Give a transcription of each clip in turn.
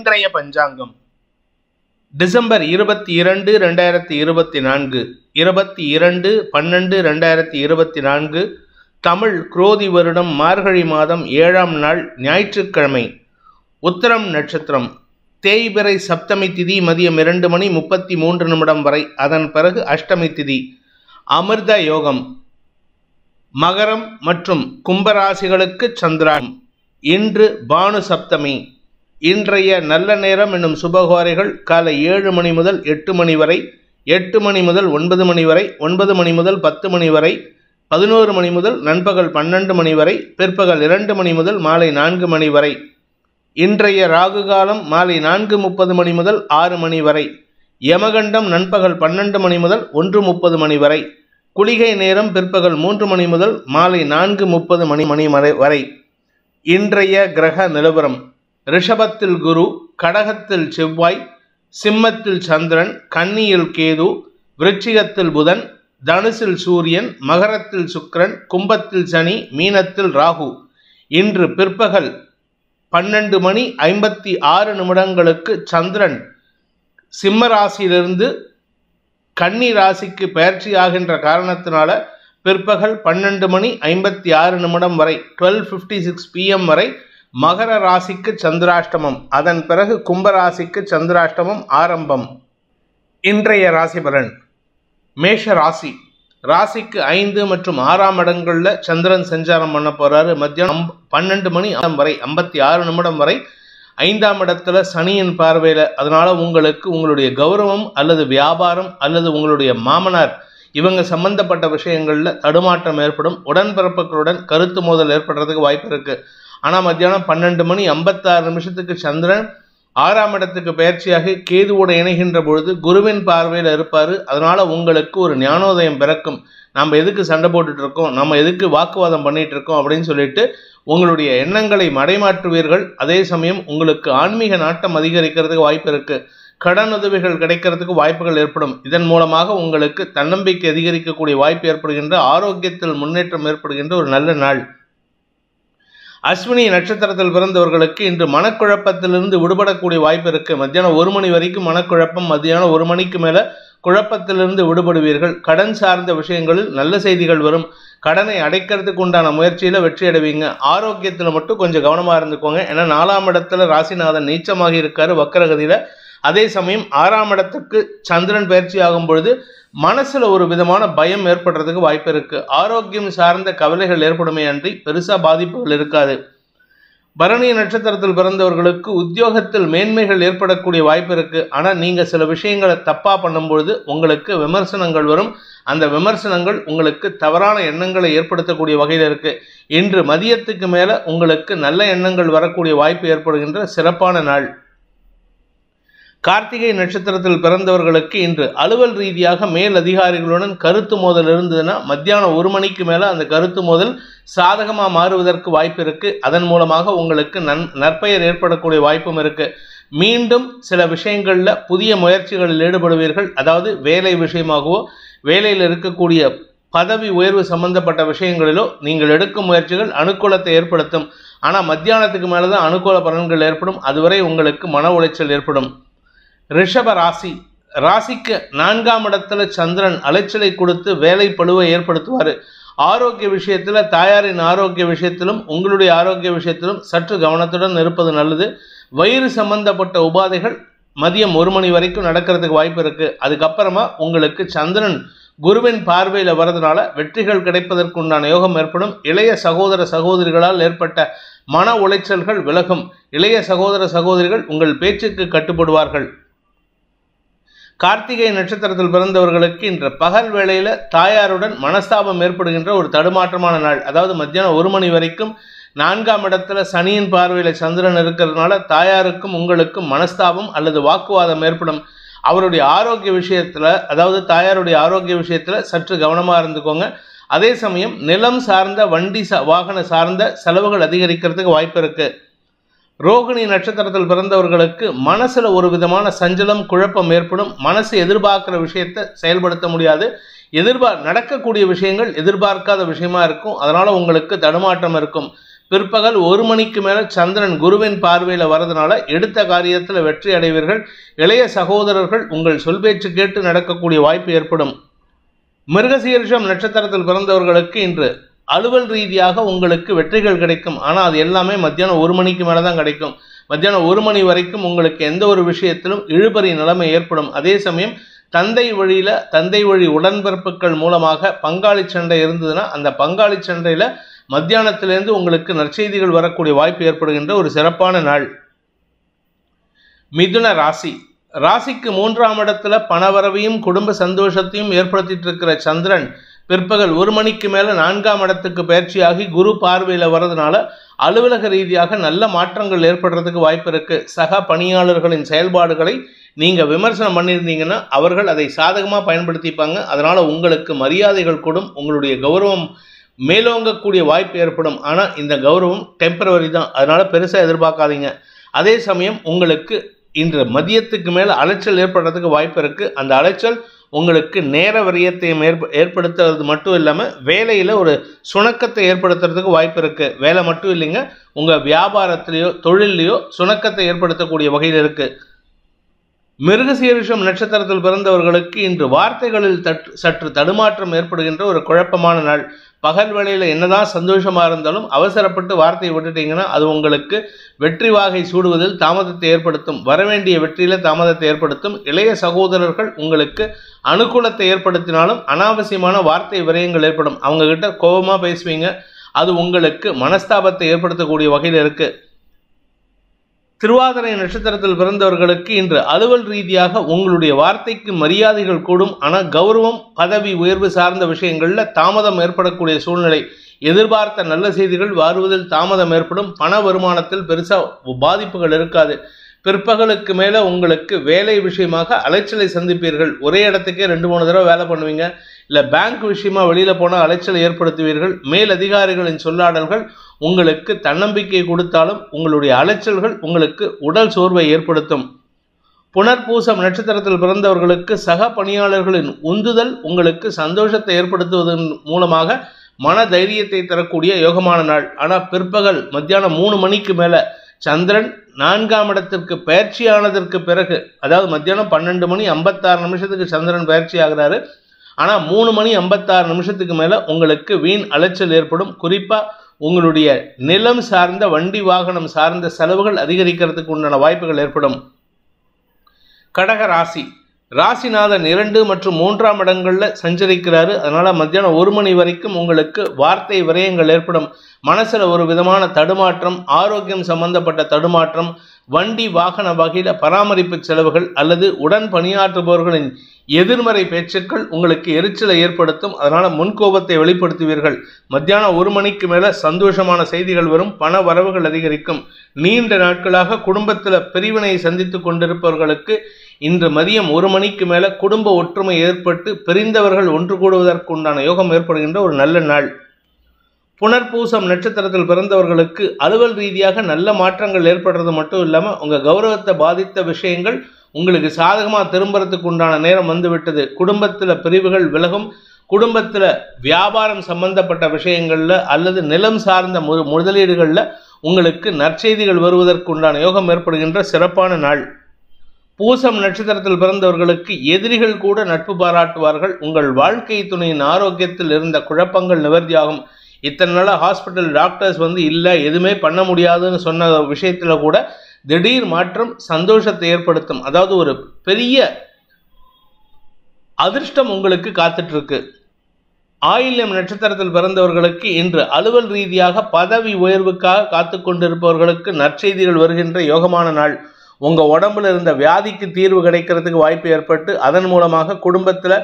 இன்றைய பஞ்சாங்கம் டிசம்பர் 22, 2024 22/12/2024 தமிழ் குரோதி வருடம் மார்கழி மாதம் 7ஆம் நாள் ஞாயிற்றுக்கிழமை. உத்தரம் நட்சத்திரம். தேய்பிறை சப்தமி திதி மதியம் 2:33 வரை. அதன் பிறகு அஷ்டமி திதி. அமிர்த யோகம். மகரம் மற்றும் கும்பராசிகளுக்கு சந்திராஷ்டமம். இன்று பானு சப்தமி. இன்றைய நல்ல நேரம் என்னும் சுபகோரைகள் காலை 7 மணி முதல் 8 மணி வரை, 8 மணி முதல் 9 மணி வரை, 9 மணி முதல் 10 மணி வரை, 11 மணி முதல் நண்பகல் 12 மணி வரை, பிற்பகல் 2 மணி முதல் மாலை 4 மணி வரை. இன்றைய ராகு காலம் மாலை 4:30 மணி முதல் 6 மணி வரை. யமகண்டம் நண்பகல் 12 மணி முதல் 1:30 மணி வரை. குளிகை நேரம் பிற்பகல் 3 மணி முதல் மாலை 4:30 மணி வரை. இன்றைய கிரக நிலவரம். ரிஷபத்தில் குரு, கடகத்தில் செவ்வாய், சிம்மத்தில் சந்திரன், கன்னியில் கேது, விருச்சிகத்தில் புதன், தனுசில் சூரியன், மகரத்தில் சுக்கிரன், கும்பத்தில் சனி, மீனத்தில் ராகு. இன்று பிற்பகல் 12:56 சந்திரன் சிம்ம ராசியிலிருந்து கன்னி ராசிக்கு பயிற்சி ஆகின்ற காரணத்தினால பிற்பகல் 12:56 வரை 12:56 PM வரை மகர ராசிக்கு சந்திராஷ்டமம். அதன் பிறகு கும்பராசிக்கு சந்திராஷ்டமம் ஆரம்பம். இன்றைய ராசி பலன். மேஷ ராசி. ராசிக்கு 5 மற்றும் 6ஆம் இடங்களில் சந்திரன் சஞ்சாரம் பண்ண போறாரு. மத்தியானம் 12 மணி வரை 56 வரை 5ஆம் இடத்துல சனியின் பார்வையில். அதனால உங்களுக்கு உங்களுடைய கௌரவம் அல்லது வியாபாரம் அல்லது உங்களுடைய மாமனார் இவங்க சம்பந்தப்பட்ட விஷயங்களில் தடுமாற்றம் ஏற்படும். உடன்பிறப்புகளுடன் கருத்து மோதல் ஏற்படுறதுக்கு வாய்ப்பு இருக்கு. ஆனால் மத்தியானம் 12:56 சந்திரன் 6ஆம் இடத்துக்கு பயிற்சியாகி கேதுவோடு இணைகின்ற பொழுது குருவின் பார்வையில் இருப்பார். அதனால உங்களுக்கு ஒரு ஞானோதயம் பிறக்கும். நம்ம எதுக்கு சண்டை போட்டுட்டு இருக்கோம், நம்ம எதுக்கு வாக்குவாதம் பண்ணிட்டு இருக்கோம் அப்படின்னு சொல்லிட்டு உங்களுடைய எண்ணங்களை மடைமாற்றுவீர்கள். அதே சமயம் உங்களுக்கு ஆன்மீக நாட்டம் அதிகரிக்கிறதுக்கு வாய்ப்பு இருக்கு. கடன் உதவிகள் கிடைக்கிறதுக்கு வாய்ப்புகள் ஏற்படும். இதன் மூலமாக உங்களுக்கு தன்னம்பிக்கை அதிகரிக்கக்கூடிய வாய்ப்பு ஏற்படுகின்ற, ஆரோக்கியத்தில் முன்னேற்றம் ஏற்படுகின்ற ஒரு நல்ல நாள். அஸ்வினி நட்சத்திரத்தில் பிறந்தவர்களுக்கு இன்று மனக்குழப்பத்திலிருந்து விடுபடக்கூடிய வாய்ப்பு இருக்கு. மத்தியானம் 1 மணி வரைக்கும் மனக்குழப்பம், மத்தியானம் 1 மணிக்கு மேல குழப்பத்திலிருந்து விடுபடுவீர்கள். கடன் சார்ந்த விஷயங்களில் நல்ல செய்திகள் வரும். கடனை அடைக்கிறதுக்கு உண்டான முயற்சியில வெற்றி அடைவீங்க. ஆரோக்கியத்தில் மட்டும் கொஞ்சம் கவனமா இருந்துக்கோங்க. ஏன்னா 4ஆம் இடத்துல ராசிநாதன் நீச்சமாகி இருக்காரு வக்கரகதியில. அதே சமயம் 6ஆம் இடத்துக்கு சந்திரன் பயிற்சி ஆகும் பொழுது மனசுல ஒரு விதமான பயம் ஏற்படுறதுக்கு வாய்ப்பு இருக்கு. ஆரோக்கியம் சார்ந்த கவலைகள் ஏற்படுமே அன்றி பெருசா பாதிப்புகள் இருக்காது. பரணி நட்சத்திரத்தில் பிறந்தவர்களுக்கு உத்தியோகத்தில் மேன்மைகள் ஏற்படக்கூடிய வாய்ப்பு இருக்கு. ஆனா நீங்க சில விஷயங்களை தப்பா பண்ணும்பொழுது உங்களுக்கு விமர்சனங்கள் வரும். அந்த விமர்சனங்கள் உங்களுக்கு தவறான எண்ணங்களை ஏற்படுத்தக்கூடிய வகையில் இருக்கு. இன்று மதியத்துக்கு மேல உங்களுக்கு நல்ல எண்ணங்கள் வரக்கூடிய வாய்ப்பு ஏற்படுகின்ற சிறப்பான நாள். கார்த்திகை நட்சத்திரத்தில் பிறந்தவர்களுக்கு இன்று அலுவல் ரீதியாக மேல் அதிகாரிகளுடன் கருத்து மோதல் இருந்ததுன்னா மத்தியானம் 1 மணிக்கு மேல அந்த கருத்து மோதல் சாதகமாக மாறுவதற்கு வாய்ப்பு இருக்கு. அதன் மூலமாக உங்களுக்கு நற்பெயர் ஏற்படக்கூடிய வாய்ப்பும் இருக்கு. மீண்டும் சில விஷயங்கள்ல புதிய முயற்சிகளில் ஈடுபடுவீர்கள். அதாவது வேலை விஷயமாகவோ, வேலையில் இருக்கக்கூடிய பதவி உயர்வு சம்பந்தப்பட்ட விஷயங்களிலோ நீங்கள் எடுக்கும் முயற்சிகள் அனுகூலத்தை ஏற்படுத்தும். ஆனா மத்தியானத்துக்கு மேலதான் அனுகூல பலன்கள் ஏற்படும். அதுவரை உங்களுக்கு மன உளைச்சல் ஏற்படும். ரிஷப ராசி. ராசிக்கு 4ஆம் இடத்துல சந்திரன் அலைச்சலை கொடுத்து வேலை பளுவை ஏற்படுத்துவார். ஆரோக்கிய விஷயத்துல, தாயாரின் ஆரோக்கிய விஷயத்திலும் உங்களுடைய ஆரோக்கிய விஷயத்திலும் சற்று கவனத்துடன் இருப்பது நல்லது. வயிறு சம்பந்தப்பட்ட உபாதைகள் மதியம் 1 மணி வரைக்கும் நடக்கிறதுக்கு வாய்ப்பு இருக்கு. அதுக்கப்புறமா உங்களுக்கு சந்திரன் குருவின் பார்வையில் வரதுனால வெற்றிகள் கிடைப்பதற்கு உண்டான யோகம் ஏற்படும். இளைய சகோதர சகோதரிகளால் ஏற்பட்ட மன உளைச்சல்கள் விலகும். இளைய சகோதர சகோதரிகள் உங்கள் பேச்சுக்கு கட்டுப்படுவார்கள். கார்த்திகை நட்சத்திரத்தில் பிறந்தவர்களுக்கு இன்று பகல் வேளையில தாயாருடன் மனஸ்தாபம் ஏற்படுகின்ற ஒரு தடுமாற்றமான நாள். அதாவது மத்தியானம் 1 மணி வரைக்கும் 4ஆம் இடத்துல சனியின் பார்வையில சந்திரன் இருக்கிறதுனால தாயாருக்கும் உங்களுக்கும் மனஸ்தாபம் அல்லது வாக்குவாதம் ஏற்படும். அவருடைய ஆரோக்கிய விஷயத்துல, அதாவது தாயாருடைய ஆரோக்கிய விஷயத்துல சற்று கவனமா இருந்துக்கோங்க. அதே சமயம் நிலம் சார்ந்த வண்டி வாகன சார்ந்த செலவுகள் அதிகரிக்கிறதுக்கு வாய்ப்பு இருக்கு. ரோகிணி நட்சத்திரத்தில் பிறந்தவர்களுக்கு மனசுல ஒரு விதமான சஞ்சலம், குழப்பம் ஏற்படும். மனசு எதிர்பார்க்கிற விஷயத்தை செயல்படுத்த முடியாது. நடக்கக்கூடிய விஷயங்கள் எதிர்பார்க்காத விஷயமா இருக்கும். அதனால உங்களுக்கு தடுமாற்றம் இருக்கும். பிற்பகல் 1 மணிக்கு மேல சந்திரன் குருவின் பார்வையில வரதுனால எடுத்த காரியத்தில் வெற்றி அடைவீர்கள். இளைய சகோதரர்கள் உங்கள் சொல் பேச்சு கேட்டு நடக்கக்கூடிய வாய்ப்பு ஏற்படும். மிருகசீரிஷம் நட்சத்திரத்தில் பிறந்தவர்களுக்கு இன்று அலுவல் ரீதியாக உங்களுக்கு வெற்றிகள் கிடைக்கும். ஆனால் அது எல்லாமே மத்தியானம் 1 மணிக்கு மேலே தான் கிடைக்கும். மத்தியானம் 1 மணி வரைக்கும் உங்களுக்கு எந்த ஒரு விஷயத்திலும் இழுபறி நிலைமை ஏற்படும். அதே சமயம் தந்தை வழி உடன்பிறப்புகள் மூலமாக பங்காளி சண்டை இருந்ததுன்னா அந்த பங்காளி சண்டையில் மத்தியானத்திலிருந்து உங்களுக்கு நற்செய்திகள் வரக்கூடிய வாய்ப்பு ஏற்படுகின்ற ஒரு சிறப்பான நாள். மிதுன ராசி. ராசிக்கு 3ஆம் இடத்துல பணவரவையும் குடும்ப சந்தோஷத்தையும் ஏற்படுத்திட்டு இருக்கிற சந்திரன் பிற்பகல் 1 மணிக்கு மேலே 4ஆம் இடத்துக்கு பயிற்சியாகி குரு பார்வையில் வர்றதுனால அலுவலக ரீதியாக நல்ல மாற்றங்கள் ஏற்படுறதுக்கு வாய்ப்பு இருக்கு. சக பணியாளர்களின் செயல்பாடுகளை நீங்கள் விமர்சனம் பண்ணியிருந்தீங்கன்னா அவர்கள் அதை சாதகமாக பயன்படுத்திப்பாங்க. அதனால் உங்களுக்கு மரியாதைகள் கூடும், உங்களுடைய கௌரவம் மேலோங்கக்கூடிய வாய்ப்பு ஏற்படும். ஆனால் இந்த கௌரவம் டெம்பரவரி தான், அதனால் பெருசாக எதிர்பார்க்காதீங்க. அதே சமயம் உங்களுக்கு இன்று மதியத்துக்கு மேலே அலைச்சல் ஏற்படுறதுக்கு வாய்ப்பு இருக்குது. அந்த அலைச்சல் உங்களுக்கு நேர விரயத்தை ஏற்படுத்துறது மட்டும் இல்லாமல் வேலையில் ஒரு சுணக்கத்தை ஏற்படுத்துறதுக்கு வாய்ப்பு இருக்குது. வேலை மட்டும் இல்லைங்க, உங்கள் வியாபாரத்திலேயோ தொழிலையோ சுணக்கத்தை ஏற்படுத்தக்கூடிய வகையில் இருக்குது. மிருகசீரிஷம் நட்சத்திரத்தில் பிறந்தவர்களுக்கு இன்று வார்த்தைகளில் சற்று தடுமாற்றம் ஏற்படுகின்ற ஒரு குழப்பமான நாள். பகல் வேளையில் என்னதான் சந்தோஷமாக இருந்தாலும் அவசரப்பட்டு வார்த்தையை விட்டுட்டீங்கன்னா அது உங்களுக்கு வெற்றி வாகை சூடுவதில் தாமதத்தை ஏற்படுத்தும். வரவேண்டிய வெற்றியில் தாமதத்தை ஏற்படுத்தும். இளைய சகோதரர்கள் உங்களுக்கு அனுகூலத்தை ஏற்படுத்தினாலும் அனாவசியமான வார்த்தை விரயங்கள் ஏற்படும். அவங்கக்கிட்ட கோபமாக பேசுவீங்க, அது உங்களுக்கு மனஸ்தாபத்தை ஏற்படுத்தக்கூடிய வகையில் இருக்குது. திருவாதிரை நட்சத்திரத்தில் பிறந்தவர்களுக்கு இன்று அலுவல் ரீதியாக உங்களுடைய வார்த்தைக்கு மரியாதைகள் கூடும். ஆனால் கௌரவம் பதவி உயர்வு சார்ந்த விஷயங்களில் தாமதம் ஏற்படக்கூடிய சூழ்நிலை. எதிர்பார்த்த நல்ல செய்திகள் வருவதில் தாமதம் ஏற்படும். பண வருமானத்தில் பெருசாக பாதிப்புகள் இருக்காது. பிற்பகலுக்கு மேலே உங்களுக்கு வேலை விஷயமாக அலைச்சலை சந்திப்பீர்கள். ஒரே இடத்துக்கே 2-3 தடவை வேலை பண்ணுவீங்க. இல்லை பேங்க் விஷயமா வெளியில் போனால் அலைச்சலை ஏற்படுத்துவீர்கள். மேல் அதிகாரிகளின் சொல்லாடல்கள் உங்களுக்கு தன்னம்பிக்கை கொடுத்தாலும் உங்களுடைய அலைச்சல்கள் உங்களுக்கு உடல் சோர்வை ஏற்படுத்தும். புனர்பூசம் நட்சத்திரத்தில் பிறந்தவர்களுக்கு சக பணியாளர்களின் உந்துதல் உங்களுக்கு சந்தோஷத்தை ஏற்படுத்துவதன் மூலமாக மன தைரியத்தை தரக்கூடிய யோகமான நாள். ஆனால் பிற்பகல் மத்தியானம் 3 மணிக்கு மேலே சந்திரன் 4ஆம் இடத்திற்கு பயிற்சியானதற்கு பிறகு, அதாவது மத்தியானம் 12:56 சந்திரன் பயிற்சி ஆகிறாரு. ஆனால் 3:56 மேலே உங்களுக்கு வீண் அலைச்சல் ஏற்படும். குறிப்பாக உங்களுடைய நிலம் சார்ந்த வண்டி வாகனம் சார்ந்த செலவுகள் அதிகரிக்கிறதுக்கு உண்டான வாய்ப்புகள் ஏற்படும். கடக ராசி. ராசிநாதன் 2 மற்றும் 3ஆம் இடங்களில் சஞ்சரிக்கிறாரு. அதனால் மத்தியானம் 1 மணி வரைக்கும் உங்களுக்கு வார்த்தை விரயங்கள் ஏற்படும். மனசில் ஒரு விதமான தடுமாற்றம், ஆரோக்கியம் சம்பந்தப்பட்ட தடுமாற்றம், வண்டி வாகன வகையில் பராமரிப்பு செலவுகள் அல்லது உடன் பணியாற்றுபவர்களின் எதிர்மறை பேச்சுக்கள் உங்களுக்கு எரிச்சலை ஏற்படுத்தும். அதனால் முன்கோபத்தை வெளிப்படுத்துவீர்கள். மத்தியானம் 1 மணிக்கு மேலே சந்தோஷமான செய்திகள் வரும். பண வரவுகள் அதிகரிக்கும். நீண்ட நாட்களாக குடும்பத்தில் பிரிவினை சந்தித்து கொண்டிருப்பவர்களுக்கு இன்று மதியம் 1 மணிக்கு மேலே குடும்ப ஒற்றுமை ஏற்பட்டு பிரிந்தவர்கள் ஒன்று கூடுவதற்கு உண்டான யோகம் ஏற்படுகின்ற ஒரு நல்ல நாள். புனர்பூசம் நட்சத்திரத்தில் பிறந்தவர்களுக்கு அலுவல் ரீதியாக நல்ல மாற்றங்கள் ஏற்படுறது மட்டும் இல்லாமல் உங்கள் கௌரவத்தை பாதித்த விஷயங்கள் உங்களுக்கு சாதகமாக திரும்புறதுக்கு உண்டான நேரம் வந்துவிட்டது. குடும்பத்தில் பிரிவுகள் விலகும். குடும்பத்தில் வியாபாரம் சம்பந்தப்பட்ட விஷயங்களில் அல்லது நிலம் சார்ந்த முதலீடுகளில் உங்களுக்கு நற்செய்திகள் வருவதற்கு உண்டான யோகம் ஏற்படுகின்ற சிறப்பான நாள். பூசம் நட்சத்திரத்தில் பிறந்தவர்களுக்கு எதிரிகள் கூட நட்பு பாராட்டுவார்கள். உங்கள் வாழ்க்கை துணையின் ஆரோக்கியத்தில் இருந்த குழப்பங்கள் நிவர்த்தியாகும். இத்தனை நாளாக ஹாஸ்பிட்டல் டாக்டர்ஸ் இல்லை எதுவுமே பண்ண முடியாதுன்னு சொன்ன விஷயத்தில் கூட திடீர் மாற்றம் சந்தோஷத்தை ஏற்படுத்தும். அதாவது ஒரு பெரிய அதிர்ஷ்டம் உங்களுக்கு காத்துட்டு இருக்கு. ஆயில்யம் நட்சத்திரத்தில் பிறந்தவர்களுக்கு இன்று அலுவல் ரீதியாக பதவி உயர்வுக்காக காத்து கொண்டிருப்பவர்களுக்கு நற்செய்திகள் வருகின்ற யோகமான நாள். உங்கள் உடம்புல இருந்த வியாதிக்கு தீர்வு கிடைக்கிறதுக்கு வாய்ப்பு ஏற்பட்டு அதன் மூலமாக குடும்பத்தில்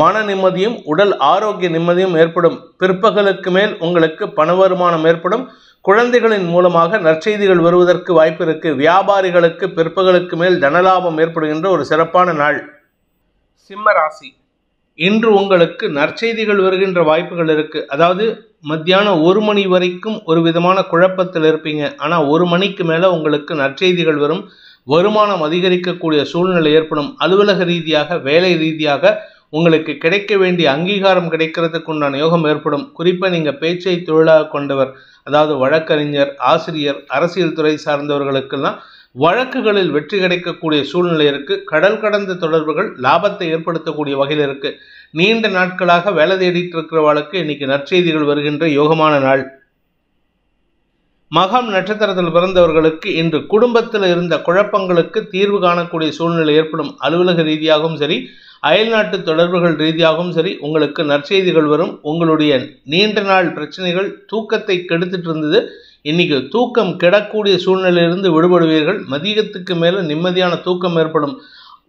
மன நிம்மதியும் உடல் ஆரோக்கிய நிம்மதியும் ஏற்படும். பிற்பகலுக்கு மேல் உங்களுக்கு பண வருமானம் ஏற்படும். குழந்தைகளின் மூலமாக நற்செய்திகள் வருவதற்கு வாய்ப்பு இருக்கு. வியாபாரிகளுக்கு பிற்பகலுக்கு மேல் தனலாபம் ஏற்படுகின்ற ஒரு சிறப்பான நாள். சிம்ம ராசி. இன்று உங்களுக்கு நற்செய்திகள் வருகின்ற வாய்ப்புகள் இருக்கு. அதாவது மத்தியானம் 1 மணி வரைக்கும் ஒரு விதமான குழப்பத்தில் இருப்பீங்க. ஆனால் 1 மணிக்கு மேலே உங்களுக்கு நற்செய்திகள் வரும். வருமானம் அதிகரிக்கக்கூடிய சூழ்நிலை ஏற்படும். அலுவலக ரீதியாக வேலை ரீதியாக உங்களுக்கு கிடைக்க வேண்டிய அங்கீகாரம் கிடைக்கிறதுக்கு உண்டான யோகம் ஏற்படும். குறிப்பாக நீங்கள் பேச்சை தொழிலாக கொண்டவர், அதாவது வழக்கறிஞர், ஆசிரியர், அரசியல் துறை சார்ந்தவர்களுக்கெல்லாம் வழக்குகளில் வெற்றி கிடைக்கக்கூடிய சூழ்நிலை இருக்கு. கடல் கடந்த தொடர்புகள் லாபத்தை ஏற்படுத்தக்கூடிய வகையில் இருக்கு. நீண்ட நாட்களாக வேலை தேடிட்டு இருக்கிறவர்களுக்கு இன்னைக்கு நற்செய்திகள் வருகின்ற யோகமான நாள். மகம் நட்சத்திரத்தில் பிறந்தவர்களுக்கு இன்று குடும்பத்தில் இருந்த குழப்பங்களுக்கு தீர்வு காணக்கூடிய சூழ்நிலை ஏற்படும். அலுவலக ரீதியாகவும் சரி, அயல்நாட்டு தொடர்புகள் ரீதியாகவும் சரி உங்களுக்கு நற்செய்திகள் வரும். உங்களுடைய நீண்ட நாள் பிரச்சனைகள் தூக்கத்தை கெடுத்துட்டு இருந்தது, இன்னைக்கு தூக்கம் கெடக்கூடிய சூழ்நிலையிலிருந்து விடுபடுவீர்கள். மதியத்துக்கு மேலே நிம்மதியான தூக்கம் ஏற்படும்.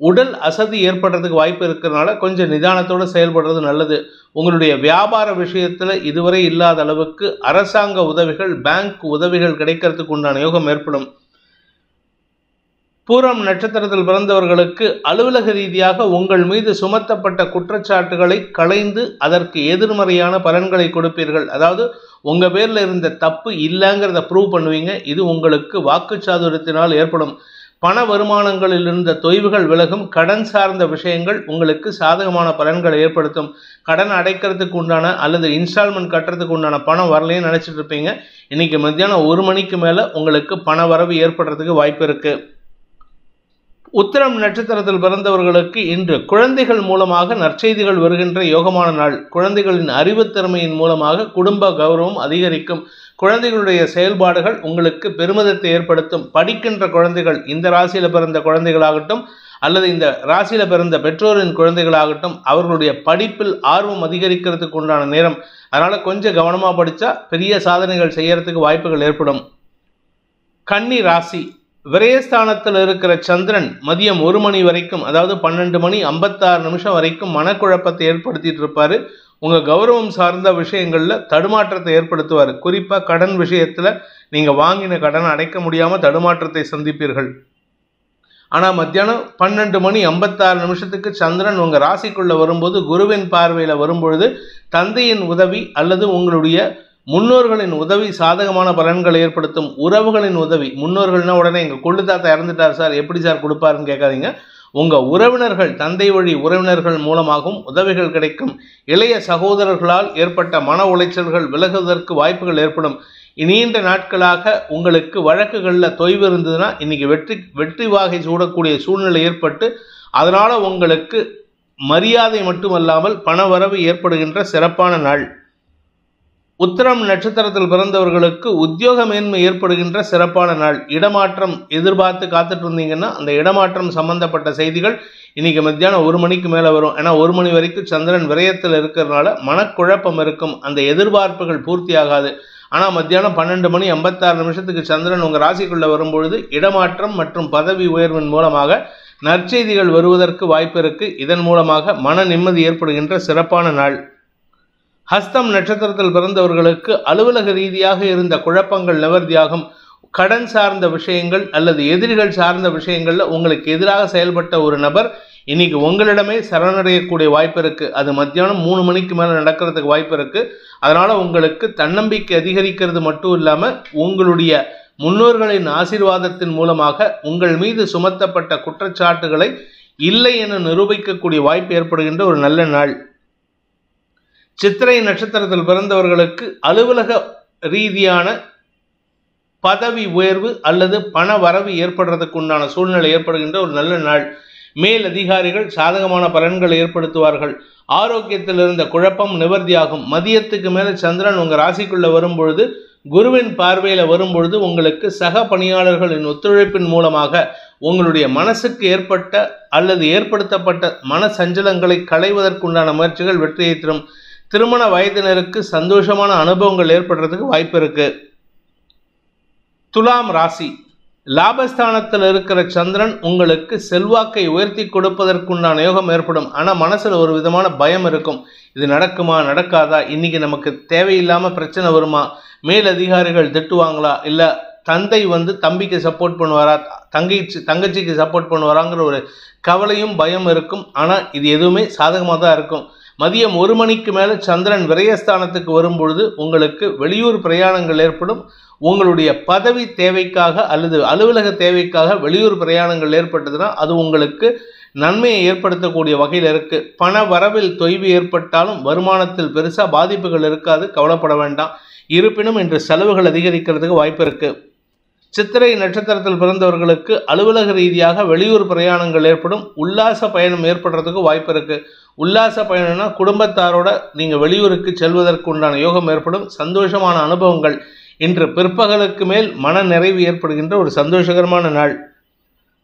உடல் அசதி ஏற்படுறதுக்கு வாய்ப்பு இருக்கிறதுனால கொஞ்சம் நிதானத்தோடு செயல்படுறது நல்லது. உங்களுடைய வியாபார விஷயத்தில் இதுவரை இல்லாத அளவுக்கு அரசாங்க உதவிகள், பேங்க் உதவிகள் கிடைக்கிறதுக்கு உண்டான யோகம் ஏற்படும். பூரம் நட்சத்திரத்தில் பிறந்தவர்களுக்கு அலுவலக ரீதியாக உங்கள் மீது சுமத்தப்பட்ட குற்றச்சாட்டுகளை களைந்து அதற்கு எதிர்மறையான பலன்களை கொடுப்பீர்கள். அதாவது உங்க பேர்ல இருந்த தப்பு இல்லைங்கிறத ப்ரூவ் பண்ணுவீங்க. இது உங்களுக்கு வாக்குச்சாதுரியத்தினால் ஏற்படும். பண வருமானங்களில் இருந்த தொய்வுகள் விலகும். கடன் சார்ந்த விஷயங்கள் உங்களுக்கு சாதகமான பலன்களை ஏற்படுத்தும். கடன் அடைக்கிறதுக்கு உண்டான அல்லது இன்ஸ்டால்மெண்ட் கட்டுறதுக்கு உண்டான பணம் வரலைன்னு நினைச்சிட்டு இருப்பீங்க. இன்னைக்கு மத்தியானம் 1 மணிக்கு மேல உங்களுக்கு பண வரவு ஏற்படுறதுக்கு வாய்ப்பு இருக்கு. உத்திரம் நட்சத்திரத்தில் பிறந்தவர்களுக்கு இன்று குழந்தைகள் மூலமாக நற்செய்திகள் வருகின்ற யோகமான நாள். குழந்தைகளின் அறிவுத்திறமையின் மூலமாக குடும்ப கௌரவம் அதிகரிக்கும். குழந்தைகளுடைய செயல்பாடுகள் உங்களுக்கு பெருமிதத்தை ஏற்படுத்தும். படிக்கின்ற குழந்தைகள், இந்த ராசியில பிறந்த குழந்தைகளாகட்டும் அல்லது இந்த ராசியில பிறந்த பெற்றோரின் குழந்தைகளாகட்டும், அவர்களுடைய படிப்பில் ஆர்வம் அதிகரிக்கிறதுக்கு உண்டான நேரம். அதனால கொஞ்சம் கவனமா படிச்சா பெரிய சாதனைகள் செய்யறதுக்கு வாய்ப்புகள் ஏற்படும். கன்னி ராசி, விரயஸ்தானத்தில் இருக்கிற சந்திரன் மதியம் 1 மணி வரைக்கும், அதாவது 12 மணி 56 நிமிஷம் வரைக்கும் மனக்குழப்பத்தை ஏற்படுத்திட்டு இருப்பாரு. உங்க கௌரவம் சார்ந்த விஷயங்கள்ல தடுமாற்றத்தை ஏற்படுத்துவார். குறிப்பா கடன் விஷயத்துல நீங்க வாங்கின கடனை அடைக்க முடியாம தடுமாற்றத்தை சந்திப்பீர்கள். ஆனா மத்தியானம் 12 மணி 56 நிமிஷத்துக்கு சந்திரன் உங்க ராசிக்குள்ள வரும்போது, குருவின் பார்வையில வரும்பொழுது தந்தையின் உதவி அல்லது உங்களுடைய முன்னோர்களின் உதவி சாதகமான பலன்களை ஏற்படுத்தும். உறவுகளின் உதவி, முன்னோர்கள்னா உடனே எங்க கொள்ளு தாத்தா இறந்துட்டார் சார், எப்படி சார் கொடுப்பாருன்னு கேட்காதீங்க. உங்க உறவினர்கள், தந்தை வழி உறவினர்கள் மூலமாகவும் உதவிகள் கிடைக்கும். இளைய சகோதரர்களால் ஏற்பட்ட மன உளைச்சல்கள் விலகுவதற்கு வாய்ப்புகள் ஏற்படும். நீண்ட நாட்களாக உங்களுக்கு வழக்குகளில் தொய்வு இருந்ததுன்னா இன்னைக்கு வெற்றி வாகை சூடக்கூடிய சூழ்நிலை ஏற்பட்டு அதனால உங்களுக்கு மரியாதை மட்டுமல்லாமல் பண வரவு ஏற்படுகின்ற சிறப்பான நாள். உத்திரம் நட்சத்திரத்தில் பிறந்தவர்களுக்கு உத்தியோக மேன்மை ஏற்படுகின்ற சிறப்பான நாள். இடமாற்றம் எதிர்பார்த்து காத்துட்டு இருந்தீங்கன்னா அந்த இடமாற்றம் சம்பந்தப்பட்ட செய்திகள் இன்னைக்கு மத்தியானம் 1 மணிக்கு மேலே வரும். ஏன்னா 1 மணி வரைக்கும் சந்திரன் விரயத்தில் இருக்கிறதுனால மனக்குழப்பம் இருக்கும். அந்த எதிர்பார்ப்புகள் பூர்த்தி ஆகாது. ஆனால் மத்தியானம் 12 மணி 56 நிமிஷத்துக்கு சந்திரன் உங்கள் ராசிக்குள்ளே வரும்பொழுது இடமாற்றம் மற்றும் பதவி உயர்வின் மூலமாக நற்செய்திகள் வருவதற்கு வாய்ப்பு இருக்கு. இதன் மூலமாக மன நிம்மதி ஏற்படுகின்ற சிறப்பான நாள். ஹஸ்தம் நட்சத்திரத்தில் பிறந்தவர்களுக்கு அலுவலக ரீதியாக இருந்த குழப்பங்கள் நிவர்த்தியாகும். கடன் சார்ந்த விஷயங்கள் அல்லது எதிரிகள் சார்ந்த விஷயங்கள்ல உங்களுக்கு எதிராக செயல்பட்ட ஒரு நபர் இன்னைக்கு உங்களிடமே சரணடையக்கூடிய வாய்ப்பு இருக்கு. அது மத்தியானம் 3 மணிக்கு மேல நடக்கிறதுக்கு வாய்ப்பு இருக்கு. அதனால உங்களுக்கு தன்னம்பிக்கை அதிகரிக்கிறது மட்டும் இல்லாம உங்களுடைய முன்னோர்களின் ஆசீர்வாதத்தின் மூலமாக உங்கள் மீது சுமத்தப்பட்ட குற்றச்சாட்டுகளை இல்லை என நிரூபிக்கக்கூடிய வாய்ப்பு ஏற்படுகின்ற ஒரு நல்ல நாள். சித்திரை நட்சத்திரத்தில் பிறந்தவர்களுக்கு அலுவலக ரீதியான பதவி உயர்வு அல்லது பண வரவு ஏற்படுறதுக்கு உண்டான சூழ்நிலை ஏற்படுகின்ற ஒரு நல்ல நாள். மேல் அதிகாரிகள் சாதகமான பலன்களை ஏற்படுத்துவார்கள். ஆரோக்கியத்தில் இருந்த குழப்பம் நிவர்த்தியாகும். மதியத்துக்கு மேல சந்திரன் உங்க ராசிக்குள்ள வரும்பொழுது, குருவின் பார்வையில வரும்பொழுது உங்களுக்கு சக பணியாளர்களின் ஒத்துழைப்பின் மூலமாக உங்களுடைய மனசுக்கு ஏற்பட்ட அல்லது ஏற்படுத்தப்பட்ட மன சஞ்சலங்களை களைவதற்குண்டான முயற்சிகள் வெற்றியை தரும். திருமண வயதினருக்கு சந்தோஷமான அனுபவங்கள் ஏற்படுறதுக்கு வாய்ப்பு இருக்கு. துலாம் ராசி, லாபஸ்தானத்தில் இருக்கிற சந்திரன் உங்களுக்கு செல்வாக்கை உயர்த்தி கொடுப்பதற்குண்டான யோகம் ஏற்படும். ஆனால் மனசில் ஒரு விதமான பயம் இருக்கும். இது நடக்குமா நடக்காதா, இன்னைக்கு நமக்கு தேவையில்லாமல் பிரச்சனை வருமா, மேல் அதிகாரிகள் திட்டுவாங்களா, இல்லை தந்தை தம்பிக்கு சப்போர்ட் பண்ணுவாரா, தங்கச்சிக்கு சப்போர்ட் பண்ணுவாராங்கிற ஒரு கவலையும் பயம் இருக்கும். ஆனால் இது எதுவுமே சாதகமாக தான் இருக்கும். மதியம் 1 மணிக்கு மேலே சந்திரன் விரயஸ்தானத்துக்கு வரும்பொழுது உங்களுக்கு வெளியூர் பிரயாணங்கள் ஏற்படும். உங்களுடைய பதவி தேவைக்காக அல்லது அலுவலக தேவைக்காக வெளியூர் பிரயாணங்கள் ஏற்பட்டதுன்னா அது உங்களுக்கு நன்மையை ஏற்படுத்தக்கூடிய வகையில் இருக்கு. பண வரவில் தொய்வு ஏற்பட்டாலும் வருமானத்தில் பெருசா பாதிப்புகள் இருக்காது, கவலைப்பட வேண்டாம். இருப்பினும் இன்று செலவுகள் அதிகரிக்கிறதுக்கு வாய்ப்பு இருக்கு. சித்திரை நட்சத்திரத்தில் பிறந்தவர்களுக்கு அலுவலக ரீதியாக வெளியூர் பிரயாணங்கள் ஏற்படும். உல்லாச பயணம் ஏற்படுறதுக்கு வாய்ப்பு இருக்கு. உல்லாச பயணம்னா குடும்பத்தாரோட நீங்க வெளியூருக்கு செல்வதற்கு உண்டான யோகம் ஏற்படும். சந்தோஷமான அனுபவங்கள் இன்று பிற்பகலுக்கு மேல் மன நிறைவு ஏற்படுகின்ற ஒரு சந்தோஷகரமான நாள்.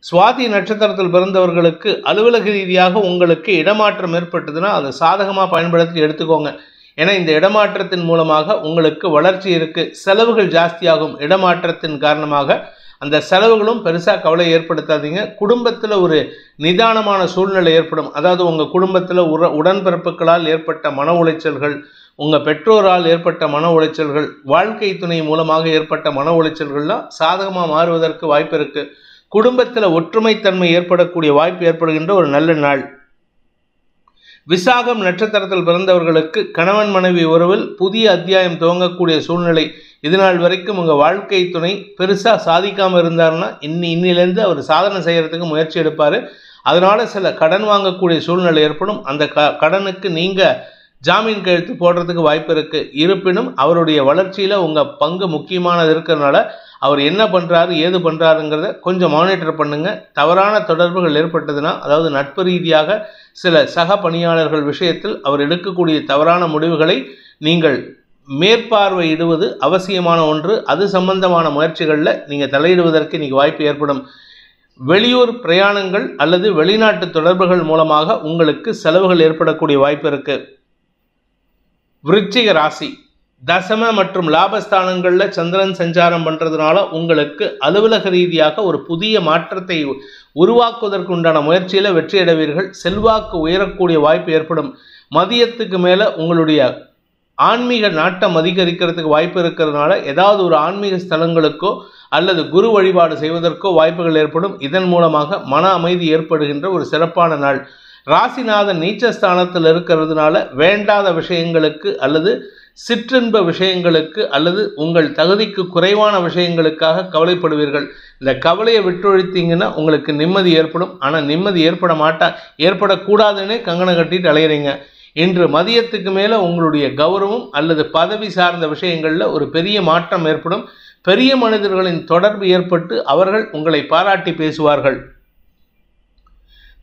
சுவாதி நட்சத்திரத்தில் பிறந்தவர்களுக்கு அலுவலக ரீதியாக உங்களுக்கு இடமாற்றம் ஏற்பட்டதுன்னா அதை சாதகமாக பயன்படுத்தி எடுத்துக்கோங்க. ஏன்னா இந்த இடமாற்றத்தின் மூலமாக உங்களுக்கு வளர்ச்சி இருக்கு. செலவுகள் ஜாஸ்தியாகும். இடமாற்றத்தின் காரணமாக அந்த செலவுகளும் பெருசாக கவலை ஏற்படுத்தாதீங்க. குடும்பத்தில் ஒரு நிதானமான சூழ்நிலை ஏற்படும். அதாவது உங்கள் குடும்பத்தில் உடன்பிறப்புகளால் ஏற்பட்ட மன உளைச்சல்கள், உங்கள் பெற்றோரால் ஏற்பட்ட மன உளைச்சல்கள், வாழ்க்கை துணை மூலமாக ஏற்பட்ட மன உளைச்சல்கள்லாம் சாதகமாக மாறுவதற்கு வாய்ப்பு இருக்கு. குடும்பத்தில் ஒற்றுமைத்தன்மை ஏற்படக்கூடிய வாய்ப்பு ஏற்படுகின்ற ஒரு நல்ல நாள். விசாகம் நட்சத்திரத்தில் பிறந்தவர்களுக்கு கணவன் மனைவி உறவில் புதிய அத்தியாயம் துவங்கக்கூடிய சூழ்நிலை. இதுநாள் வரைக்கும் உங்கள் வாழ்க்கை துணை பெருசாக சாதிக்காமல் இருந்தாருன்னா இன்னிலேருந்து அவர் சாதனை செய்கிறதுக்கு முயற்சி எடுப்பார். அதனால சில கடன் வாங்கக்கூடிய சூழ்நிலை ஏற்படும். அந்த கடனுக்கு நீங்கள் ஜாமீன் கையெழுத்து போடுறதுக்கு வாய்ப்பு இருக்குது. இருப்பினும் அவருடைய வளர்ச்சியில் உங்கள் பங்கு முக்கியமானது இருக்கிறதுனால அவர் என்ன பண்ணுறாரு ஏது பண்ணுறாருங்கிறத கொஞ்சம் மானிட்டர் பண்ணுங்கள். தவறான தொடர்புகள் ஏற்பட்டதுன்னா, அதாவது நட்பு ரீதியாக சில சக பணியாளர்கள் விஷயத்தில் அவர் எடுக்கக்கூடிய தவறான முடிவுகளை நீங்கள் மேற்பார்வையிடுவது அவசியமான ஒன்று. அது சம்பந்தமான முயற்சிகளில் நீங்கள் தலையிடுவதற்கு இன்றைக்கி வாய்ப்பு ஏற்படும். வெளியூர் பிரயாணங்கள் அல்லது வெளிநாட்டு தொடர்புகள் மூலமாக உங்களுக்கு செலவுகள் ஏற்படக்கூடிய வாய்ப்பு இருக்குது. விருச்சிக ராசி தசம மற்றும் லாபஸ்தானங்களில் சந்திரன் சஞ்சாரம் பண்ணுறதுனால உங்களுக்கு அலுவலக ரீதியாக ஒரு புதிய மாற்றத்தை உருவாக்குவதற்கு உண்டான முயற்சியில் வெற்றியடைவீர்கள். செல்வாக்கு உயரக்கூடிய வாய்ப்பு ஏற்படும். மதியத்துக்கு மேலே உங்களுடைய ஆன்மீக நாட்டம் அதிகரிக்கிறதுக்கு வாய்ப்பு இருக்கிறதுனால ஏதாவது ஒரு ஆன்மீக ஸ்தலங்களுக்கோ அல்லது குரு வழிபாடு செய்வதற்கோ வாய்ப்புகள் ஏற்படும். இதன் மூலமாக மன அமைதி ஏற்படுகின்ற ஒரு சிறப்பான நாள். ராசிநாதன் நீச்சஸ்தானத்தில் இருக்கிறதுனால வேண்டாத விஷயங்களுக்கு அல்லது சிற்றின்ப விஷயங்களுக்கு அல்லது உங்கள் தகுதிக்கு குறைவான விஷயங்களுக்காக கவலைப்படுவீர்கள். இந்த கவலையை விட்டொழித்தீங்கன்னா உங்களுக்கு நிம்மதி ஏற்படும். ஆனால் நிம்மதி ஏற்படக்கூடாதுன்னே கங்கணம் கட்டிட்டு அலையிறீங்க. இன்று மதியத்துக்கு மேலே உங்களுடைய கௌரவம் அல்லது பதவி சார்ந்த விஷயங்களில் ஒரு பெரிய மாற்றம் ஏற்படும். பெரிய மனிதர்களின் தொடர்பு ஏற்பட்டு அவர்கள் உங்களை பாராட்டி பேசுவார்கள்.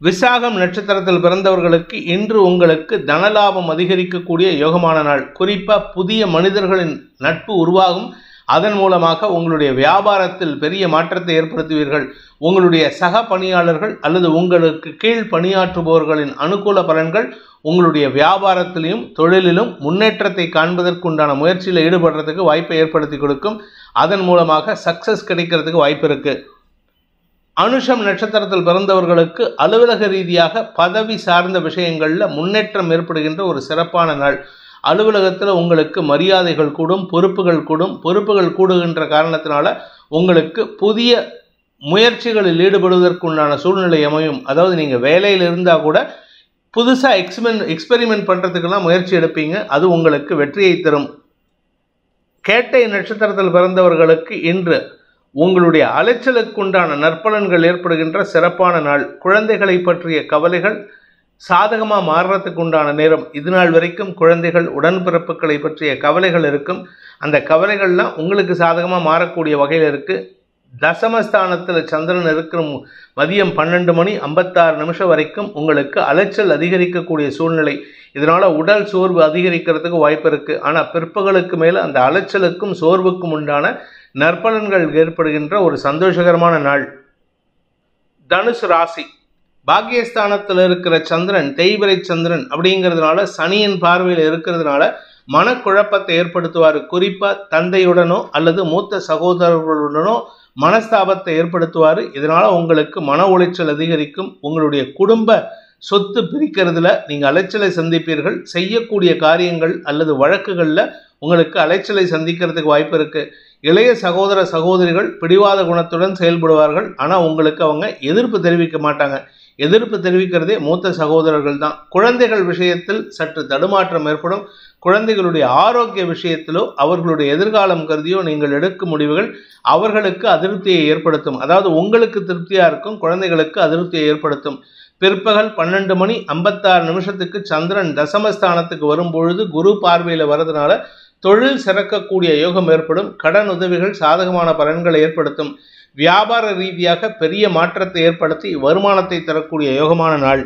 விசாகம் நட்சத்திரத்தில் பிறந்தவர்களுக்கு இன்று உங்களுக்கு தனலாபம் அதிகரிக்கக்கூடிய யோகமான நாள். குறிப்பாக புதிய மனிதர்களின் நட்பு உருவாகும். அதன் மூலமாக உங்களுடைய வியாபாரத்தில் பெரிய மாற்றத்தை ஏற்படுத்துவீர்கள். உங்களுடைய சக பணியாளர்கள் அல்லது உங்களுக்கு கீழ் பணியாற்றுபவர்களின் அனுகூல பலன்கள் உங்களுடைய வியாபாரத்திலும் தொழிலிலும் முன்னேற்றத்தை காண்பதற்குண்டான முயற்சியில் ஈடுபடுறதுக்கு வாய்ப்பை ஏற்படுத்தி கொடுக்கும். அதன் மூலமாக சக்சஸ் கிடைக்கிறதுக்கு வாய்ப்பு இருக்குது. அனுஷம் நட்சத்திரத்தில் பிறந்தவர்களுக்கு அலுவலக ரீதியாக பதவி சார்ந்த விஷயங்களில் முன்னேற்றம் ஏற்படுகின்ற ஒரு சிறப்பான நாள். அலுவலகத்தில் உங்களுக்கு மரியாதைகள் கூடும், பொறுப்புகள் கூடுகின்ற காரணத்தினால உங்களுக்கு புதிய முயற்சிகளில் ஈடுபடுவதற்குண்டான சூழ்நிலை அமையும். அதாவது நீங்கள் வேலையில் இருந்தால் கூட புதுசாக எக்ஸ்பெரிமெண்ட் பண்ணுறதுக்கெல்லாம் முயற்சி எடுப்பீங்க. அது உங்களுக்கு வெற்றியை தரும். கேட்டை நட்சத்திரத்தில் பிறந்தவர்களுக்கு இன்று உங்களுடைய அலைச்சலுக்குண்டான நற்பலன்கள் ஏற்படுகின்ற சிறப்பான நாள். குழந்தைகளை பற்றிய கவலைகள் சாதகமாக மாறுறதுக்கு உண்டான நேரம். இது நாள் வரைக்கும் குழந்தைகள் உடன்பிறப்புகளை பற்றிய கவலைகள் இருக்கும். அந்த கவலைகள்லாம் உங்களுக்கு சாதகமாக மாறக்கூடிய வகையில் இருக்குது. தசமஸ்தானத்தில் சந்திரன் இருக்கிற மதியம் 12:56 வரைக்கும் உங்களுக்கு அலைச்சல் அதிகரிக்கக்கூடிய சூழ்நிலை. இதனால் உடல் சோர்வு அதிகரிக்கிறதுக்கு வாய்ப்பு இருக்குது. ஆனால் பிற்பகலுக்கு மேலே அந்த அலைச்சலுக்கும் சோர்வுக்கும் உண்டான நற்பலன்கள் ஏற்படுகின்ற ஒரு சந்தோஷகரமான நாள். தனுசு ராசி பாக்கியஸ்தானத்தில் இருக்கிற சந்திரன் தேய்பிரை சந்திரன் அப்படிங்கிறதுனால சனியின் பார்வையில் இருக்கிறதுனால மனக்குழப்பத்தை ஏற்படுத்துவார். குறிப்பாக தந்தையுடனோ அல்லது மூத்த சகோதரர்களுடனோ மனஸ்தாபத்தை ஏற்படுத்துவார். இதனால் உங்களுக்கு மன உளைச்சல் அதிகரிக்கும். உங்களுடைய குடும்ப சொத்து பிரிக்கிறதுல நீங்கள் அலைச்சலை சந்திப்பீர்கள். செய்யக்கூடிய காரியங்கள் அல்லது வழக்குகளில் உங்களுக்கு அலைச்சலை சந்திக்கிறதுக்கு வாய்ப்பு இருக்குது. இளைய சகோதர சகோதரிகள் பிடிவாத குணத்துடன் செயல்படுவார்கள். ஆனால் உங்களுக்கு அவங்க எதிர்ப்பு தெரிவிக்க மாட்டாங்க. எதிர்ப்பு தெரிவிக்கிறதே மூத்த சகோதரர்கள் தான். குழந்தைகள் விஷயத்தில் சற்று தடுமாற்றம் ஏற்படும். குழந்தைகளுடைய ஆரோக்கிய விஷயத்திலோ அவர்களுடைய எதிர்காலம் கருதியோ நீங்கள் எடுக்கும் முடிவுகள் அவர்களுக்கு அதிருப்தியை ஏற்படுத்தும். அதாவது உங்களுக்கு திருப்தியாக இருக்கும், குழந்தைகளுக்கு அதிருப்தியை ஏற்படுத்தும். பிற்பகல் 12:56 சந்திரன் தசமஸ்தானத்துக்கு வரும்பொழுது குரு பார்வையில் வரதுனால தொழில் சிறக்கக்கூடிய யோகம் ஏற்படும். கடன் உதவிகள் சாதகமான பலன்களை ஏற்படுத்தும். வியாபார ரீதியாக பெரிய மாற்றத்தை ஏற்படுத்தி வருமானத்தை தரக்கூடிய யோகமான நாள்.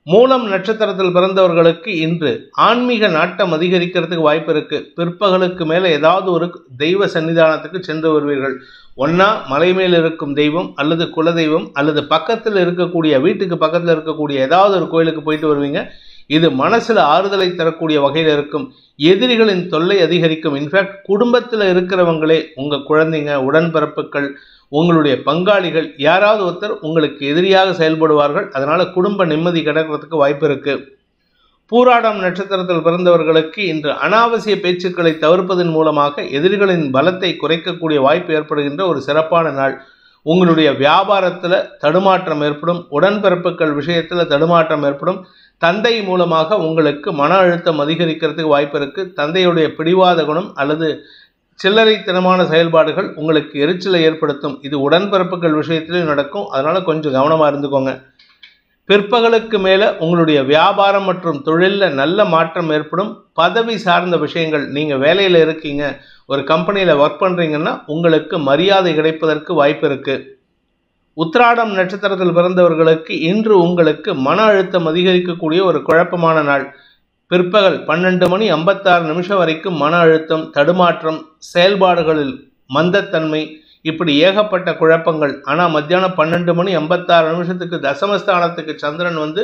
மூலம் நட்சத்திரத்தில் பிறந்தவர்களுக்கு இன்று ஆன்மீக நாட்டம் அதிகரிக்கிறதுக்கு வாய்ப்பு இருக்கு. பிற்பகலுக்கு மேல ஏதாவது ஒரு தெய்வ சன்னிதானத்துக்கு சென்று வருவீர்கள். ஒன்னா மலை மேல் இருக்கும் தெய்வம் அல்லது குலதெய்வம் அல்லது பக்கத்தில் இருக்கக்கூடிய வீட்டுக்கு பக்கத்தில் இருக்கக்கூடிய ஏதாவது ஒரு கோயிலுக்கு போயிட்டு வருவீங்க. இது மனசுல ஆறுதலை தரக்கூடிய வகையில் இருக்கும். எதிரிகளின் தொல்லை அதிகரிக்கும். இன்ஃபேக்ட் குடும்பத்தில் இருக்கிறவங்களே, உங்க குழந்தைங்க, உடன்பிறப்புகள், உங்களுடைய பங்காளிகள் யாராவது ஒருத்தர் உங்களுக்கு எதிரியாக செயல்படுவார்கள். அதனால குடும்ப நிம்மதி கிடைக்கிறதுக்கு வாய்ப்பு இருக்கு. பூராடம் நட்சத்திரத்தில் பிறந்தவர்களுக்கு இன்று அனாவசிய பேச்சுக்களை தவிர்ப்பதன் மூலமாக எதிரிகளின் பலத்தை குறைக்கக்கூடிய வாய்ப்பு ஏற்படுகின்ற ஒரு சிறப்பான நாள். உங்களுடைய வியாபாரத்தில் தடுமாற்றம் ஏற்படும். உடன்பிறப்புகள் விஷயத்தில் தடுமாற்றம் ஏற்படும். தந்தை மூலமாக உங்களுக்கு மன அழுத்தம் அதிகரிக்கிறதுக்கு வாய்ப்பு இருக்கு. தந்தையுடைய பிடிவாத குணம் அல்லது சில்லறைத்தனமான செயல்பாடுகள் உங்களுக்கு எரிச்சலை ஏற்படுத்தும். இது உடன்பிறப்புகள் விஷயத்திலும் நடக்கும். அதனால கொஞ்சம் கவனமா இருந்துக்கோங்க. பிற்பகலுக்கு மேல உங்களுடைய வியாபாரம் மற்றும் தொழிலில் நல்ல மாற்றம் ஏற்படும். பதவி சார்ந்த விஷயங்கள், நீங்க வேலையில இருக்கீங்க, ஒரு கம்பெனியில ஒர்க் பண்றீங்கன்னா உங்களுக்கு மரியாதை கிடைப்பதற்கு வாய்ப்பு இருக்கு. உத்திராடம் நட்சத்திரத்தில் பிறந்தவர்களுக்கு இன்று உங்களுக்கு மன அழுத்தம் அதிகரிக்கக்கூடிய ஒரு குழப்பமான நாள். பிற்பகல் 12:56 வரைக்கும் மன அழுத்தம், தடுமாற்றம், செயல்பாடுகளில் மந்தத்தன்மை, இப்படி ஏகப்பட்ட குழப்பங்கள். ஆனால் மத்தியானம் 12:56 தசமஸ்தானத்துக்கு சந்திரன் வந்து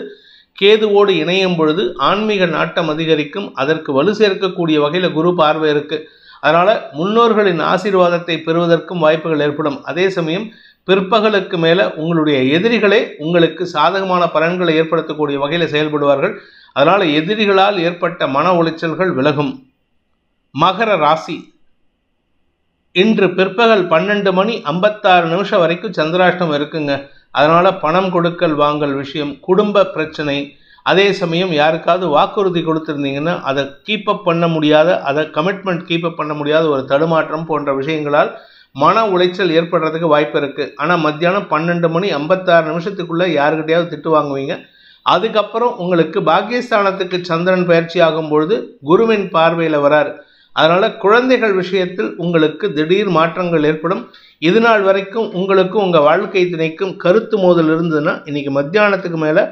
கேதுவோடு இணையும் பொழுது ஆன்மீக நாட்டம் அதிகரிக்கும். அதற்கு வலு சேர்க்கக்கூடிய வகையில் குரு பார்வை இருக்கு. அதனால முன்னோர்களின் ஆசீர்வாதத்தை பெறுவதற்கும் வாய்ப்புகள் ஏற்படும். அதே சமயம் பிற்பகலுக்கு மேல உங்களுடைய எதிரிகளே உங்களுக்கு சாதகமான பலன்களை ஏற்படுத்தக்கூடிய வகையில் செயல்படுவார்கள். அதனால எதிரிகளால் ஏற்பட்ட மன உளைச்சல்கள் விலகும். மகர ராசி, இன்று பிற்பகல் 12:56 வரைக்கும் சந்திராஷ்டம் இருக்குங்க. அதனால பணம் கொடுக்கல் வாங்கல் விஷயம், குடும்ப பிரச்சனை, அதே சமயம் யாருக்காவது வாக்குறுதி கொடுத்துருந்தீங்கன்னா அதை கீப்பப் பண்ண முடியாத, அதை கமிட்மெண்ட் கீப்பப் பண்ண முடியாத ஒரு தடுமாற்றம் போன்ற விஷயங்களால் மன உளைச்சல் ஏற்படுறதுக்கு வாய்ப்பு இருக்கு. ஆனால் மத்தியானம் 12:56 யாருக்கிட்டையாவது திட்டு வாங்குவீங்க. அதுக்கப்புறம் உங்களுக்கு பாக்கியஸ்தானத்துக்கு சந்திரன் பயிற்சி ஆகும் பொழுது குருவின் பார்வையில் வரார். அதனால குழந்தைகள் விஷயத்தில் உங்களுக்கு திடீர் மாற்றங்கள் ஏற்படும். இது நாள் வரைக்கும் உங்களுக்கும் உங்கள் வாழ்க்கை துணைக்கும் கருத்து மோதல் இருந்ததுன்னா இன்னைக்கு மத்தியானத்துக்கு மேலே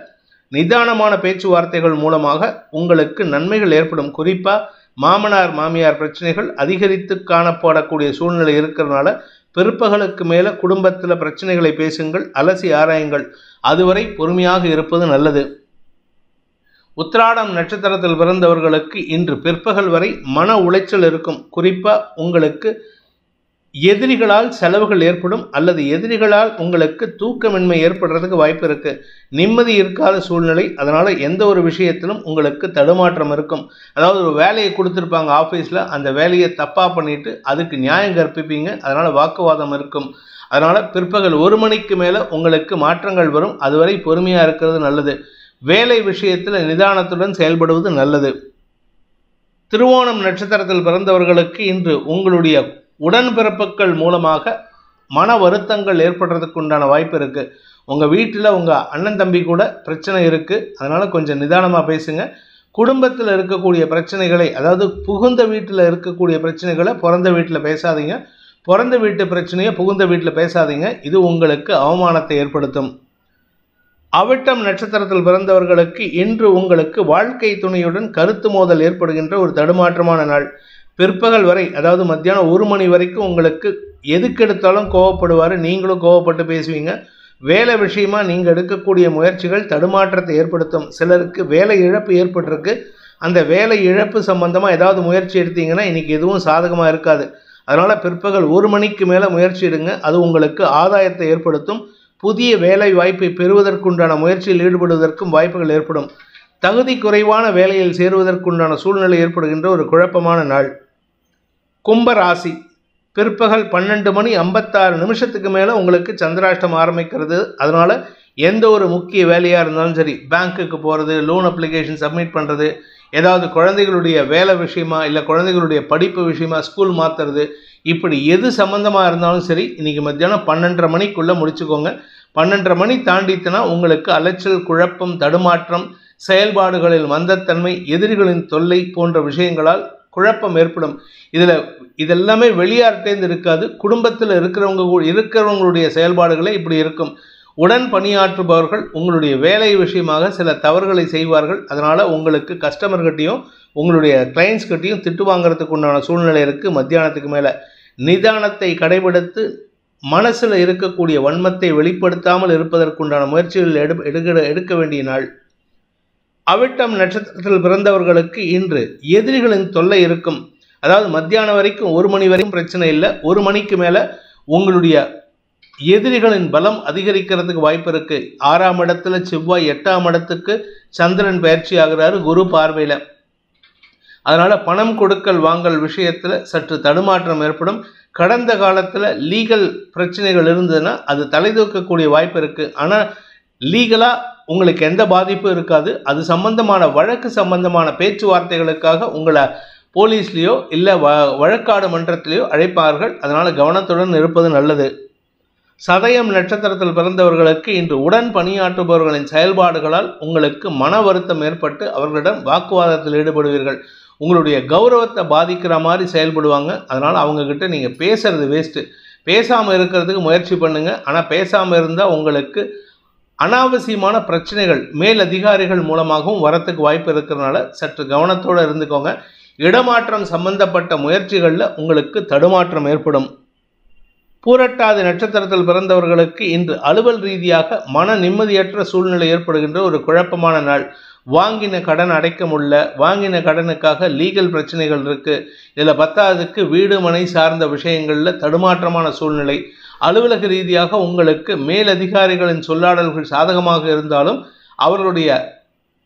நிதானமான பேச்சுவார்த்தைகள் மூலமாக உங்களுக்கு நன்மைகள் ஏற்படும். குறிப்பாக மாமனார் மாமியார் பிரச்சனைகள் அதிகரித்து காணப்படக்கூடிய சூழ்நிலை இருக்கிறதுனால பிற்பகலுக்கு மேலே குடும்பத்தில் பிரச்சனைகளை பேசுங்கள், அலசி ஆராயுங்கள். அதுவரை பொறுமையாக இருப்பது நல்லது. உத்திராடம் நட்சத்திரத்தில் பிறந்தவர்களுக்கு இன்று பிற்பகல் வரை மன உளைச்சல் இருக்கும். குறிப்பாக உங்களுக்கு எதிரிகளால் செலவுகள் ஏற்படும் அல்லது எதிரிகளால் உங்களுக்கு தூக்கமின்மை ஏற்படுறதுக்கு வாய்ப்பு இருக்கு. நிம்மதி இருக்காத சூழ்நிலை. அதனால எந்த ஒரு விஷயத்திலும் உங்களுக்கு தடுமாற்றம் இருக்கும். அதாவது ஒரு வேலையை கொடுத்துருப்பாங்க ஆஃபீஸில், அந்த வேலையை தப்பாக பண்ணிட்டு அதுக்கு நியாயம் கற்பிப்பீங்க. அதனால வாக்குவாதம் இருக்கும். அதனால பிற்பகல் 1 மணிக்கு மேலே உங்களுக்கு மாற்றங்கள் வரும். அதுவரை பொறுமையாக இருக்கிறது நல்லது. வேலை விஷயத்தில் நிதானத்துடன் செயல்படுவது நல்லது. திருவோணம் நட்சத்திரத்தில் பிறந்தவர்களுக்கு இன்று உங்களுடைய உடன்பிறப்புகள் மூலமாக மன வருத்தங்கள் ஏற்படுறதுக்கு உண்டான வாய்ப்பு இருக்கு. உங்கள் வீட்டில் உங்கள் அண்ணன் தம்பி கூட பிரச்சனை இருக்குது. அதனால் கொஞ்சம் நிதானமாக பேசுங்க. குடும்பத்தில் இருக்கக்கூடிய பிரச்சனைகளை, அதாவது புகுந்த வீட்டில் இருக்கக்கூடிய பிரச்சனைகளை பிறந்த வீட்டில் பேசாதீங்க. பிறந்த வீட்டு பிரச்சனையை புகுந்த வீட்டில் பேசாதீங்க. இது உங்களுக்கு அவமானத்தை ஏற்படுத்தும். அவிட்டம் நட்சத்திரத்தில் பிறந்தவர்களுக்கு இன்று உங்களுக்கு வாழ்க்கை துணையுடன் கருத்து மோதல் ஏற்படுகின்ற ஒரு தடுமாற்றமான நாள். பிற்பகல் வரை, அதாவது மத்தியானம் 1 மணி வரைக்கும் உங்களுக்கு எதுக்கெடுத்தாலும் கோவப்படுவார். நீங்களும் கோவப்பட்டு பேசுவீங்க. வேலை விஷயமா நீங்கள் எடுக்கக்கூடிய முயற்சிகள் தடுமாற்றத்தை ஏற்படுத்தும். சிலருக்கு வேலை இழப்பு ஏற்பட்டிருக்கு. அந்த வேலை இழப்பு சம்பந்தமாக ஏதாவது முயற்சி எடுத்தீங்கன்னா இன்னைக்கு எதுவும் சாதகமாக இருக்காது. அதனால் பிற்பகல் 1 மணிக்கு மேலே முயற்சி எடுங்க. அது உங்களுக்கு ஆதாயத்தை ஏற்படுத்தும். புதிய வேலை வாய்ப்பை பெறுவதற்குண்டான முயற்சியில் ஈடுபடுவதற்கும் வாய்ப்புகள் ஏற்படும். தகுதி குறைவான வேலையில் சேருவதற்குண்டான சூழ்நிலை ஏற்படுகின்ற ஒரு குழப்பமான நாள். கும்பராசி, பிற்பகல் 12:56 மேலே உங்களுக்கு சந்திராஷ்டம் ஆரம்பிக்கிறது. அதனால் எந்த ஒரு முக்கிய வேலையாக இருந்தாலும் சரி, பேங்க்குக்கு போகிறது, லோன் அப்ளிகேஷன் சப்மிட் பண்ணுறது, ஏதாவது குழந்தைகளுடைய வேலை விஷயமா இல்லை குழந்தைகளுடைய படிப்பு விஷயமா ஸ்கூல் மாற்றுறது, இப்படி எது சம்மந்தமாக இருந்தாலும் சரி இன்றைக்கி மத்தியானம் 12:30 மணிக்குள்ளே முடிச்சுக்கோங்க. 12:30 மணி தாண்டித்துனா உங்களுக்கு அலைச்சல், குழப்பம், தடுமாற்றம், செயல்பாடுகளில் மந்தத்தன்மை, எதிரிகளின் தொல்லை போன்ற விஷயங்களால் குழப்பம் ஏற்படும். இதெல்லாமே வெளியார்ட்டேந்து இருக்காது. குடும்பத்தில் இருக்கிறவங்களுடைய செயல்பாடுகளே இப்படி இருக்கும். உடன் பணியாற்றுபவர்கள் உங்களுடைய வேலை விஷயமாக சில தவறுகளை செய்வார்கள். அதனால் உங்களுக்கு கஸ்டமர்கிட்டையும் உங்களுடைய கிளைண்ட்ஸ் கிட்டையும் திட்டு வாங்கிறதுக்கு உண்டான சூழ்நிலை இருக்குது. மத்தியானத்துக்கு மேலே நிதானத்தை கடைபிடித்து மனசில் இருக்கக்கூடிய வன்மத்தை வெளிப்படுத்தாமல் இருப்பதற்குண்டான முயற்சிகள் எடுக்க வேண்டிய நாள். அவிட்டம் நட்சத்திரத்தில் பிறந்தவர்களுக்கு இன்று எதிரிகளின் தொல்லை இருக்கும். அதாவது மத்தியானம் வரைக்கும் 1 மணி வரைக்கும் பிரச்சனை இல்லை. 1 மணிக்கு மேலே உங்களுடைய எதிரிகளின் பலம் அதிகரிக்கிறதுக்கு வாய்ப்பு இருக்குது. 6ஆம் இடத்துல செவ்வாய், 8ஆம் இடத்துக்கு சந்திரன் பயிற்சி ஆகிறாரு குரு பார்வையில். அதனால் பணம் கொடுக்கல் வாங்கல் விஷயத்தில் சற்று தடுமாற்றம் ஏற்படும். கடந்த காலத்தில் லீகல் பிரச்சனைகள் இருந்ததுன்னா அது தலை தூக்கக்கூடிய வாய்ப்பு இருக்குது. ஆனால் லீகலாக உங்களுக்கு எந்த பாதிப்பும் இருக்காது. அது சம்பந்தமான வழக்கு சம்பந்தமான பேச்சுவார்த்தைகளுக்காக உங்களை போலீஸ்லேயோ இல்லை வழக்காடு மன்றத்திலேயோ அழைப்பார்கள். அதனால் கவனத்துடன் இருப்பது நல்லது. சதயம் நட்சத்திரத்தில் பிறந்தவர்களுக்கு இன்று உடன் பணியாற்றுபவர்களின் செயல்பாடுகளால் உங்களுக்கு மன வருத்தம் ஏற்பட்டு அவர்களிடம் வாக்குவாதத்தில் ஈடுபடுவீர்கள். உங்களுடைய கௌரவத்தை பாதிக்கிற மாதிரி செயல்படுவாங்க. அதனால் அவங்கக்கிட்ட நீங்கள் பேசுறது வேஸ்ட்டு. பேசாமல் இருக்கிறதுக்கு முயற்சி பண்ணுங்கள். ஆனால் பேசாமல் இருந்தால் உங்களுக்கு அனாவசியமான பிரச்சனைகள் மேலதிகாரிகள் மூலமாகவும் வரத்துக்கு வாய்ப்பு இருக்கிறதுனால சற்று கவனத்தோடு இருந்துக்கோங்க. இடமாற்றம் சம்பந்தப்பட்ட முயற்சிகளில் உங்களுக்கு தடுமாற்றம் ஏற்படும். பூரட்டாதி நட்சத்திரத்தில் பிறந்தவர்களுக்கு இன்று அலுவல் ரீதியாக மன நிம்மதியற்ற சூழ்நிலை ஏற்படுகின்ற ஒரு குழப்பமான நாள். வாங்கின கடன் அடைக்க முடியல, வாங்கின கடனுக்காக லீகல் பிரச்சனைகள் இருக்குது. இதில் 10ஆவதுக்கு வீடு மனை சார்ந்த விஷயங்களில் தடுமாற்றமான சூழ்நிலை. அலுவலக ரீதியாக உங்களுக்கு மேலதிகாரிகளின் சொல்லாடல்கள் சாதகமாக இருந்தாலும் அவர்களுடைய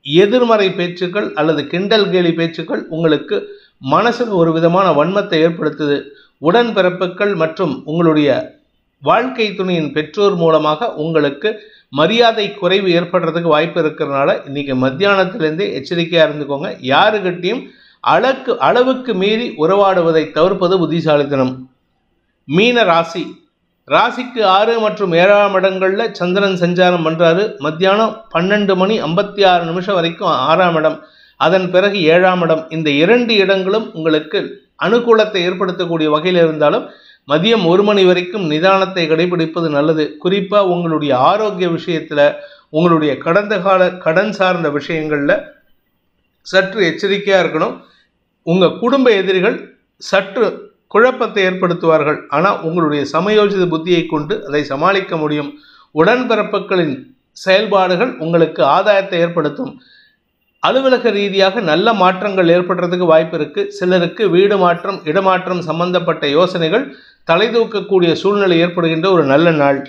எதிர்மறை பேச்சுக்கள் அல்லது கிண்டல் கேலி பேச்சுக்கள் உங்களுக்கு மனசுக்கு ஒரு விதமான வன்மத்தை ஏற்படுத்துது. உடன்பிறப்புகள் மற்றும் உங்களுடைய வாழ்க்கை துணையின் பெற்றோர் மூலமாக உங்களுக்கு மரியாதை குறைவு ஏற்படுறதுக்கு வாய்ப்பு இருக்கிறதுனால இன்றைக்கி மத்தியானத்திலேருந்தே எச்சரிக்கையாக இருந்துக்கோங்க. யாருக்கிட்டையும் அளவுக்கு மீறி உறவாடுவதை தவிர்ப்பது புத்திசாலித்தனம். மீன ராசிக்கு 6 மற்றும் 7ஆம் இடங்களில் சந்திரன் சஞ்சாரம் பண்ணுறாரு. மத்தியானம் 12:56 வரைக்கும் 6ஆம் இடம், அதன் பிறகு 7ஆம் இடம். இந்த 2 இடங்களும் உங்களுக்கு அனுகூலத்தை ஏற்படுத்தக்கூடிய வகையில் இருந்தாலும் மதியம் 1 மணி வரைக்கும் நிதானத்தை கடைபிடிப்பது நல்லது. குறிப்பாக உங்களுடைய ஆரோக்கிய விஷயத்தில், உங்களுடைய கடந்த கால கடன் சார்ந்த விஷயங்களில் சற்று எச்சரிக்கையாக இருக்கணும். உங்கள் குடும்ப எதிரிகள் சற்று குழப்பத்தை ஏற்படுத்துவார்கள். ஆனால் உங்களுடைய சமயோஜித புத்தியை கொண்டு அதை சமாளிக்க முடியும். உடன்பிறப்புகளின் செயல்பாடுகள் உங்களுக்கு ஆதாயத்தை ஏற்படுத்தும். அலுவலக ரீதியாக நல்ல மாற்றங்கள் ஏற்படுறதுக்கு வாய்ப்பு இருக்குது. சிலருக்கு வீடு மாற்றம், இடமாற்றம் சம்பந்தப்பட்ட யோசனைகள் தலை தூக்கக்கூடிய சூழ்நிலை ஏற்படுகின்ற ஒரு நல்ல நாள்.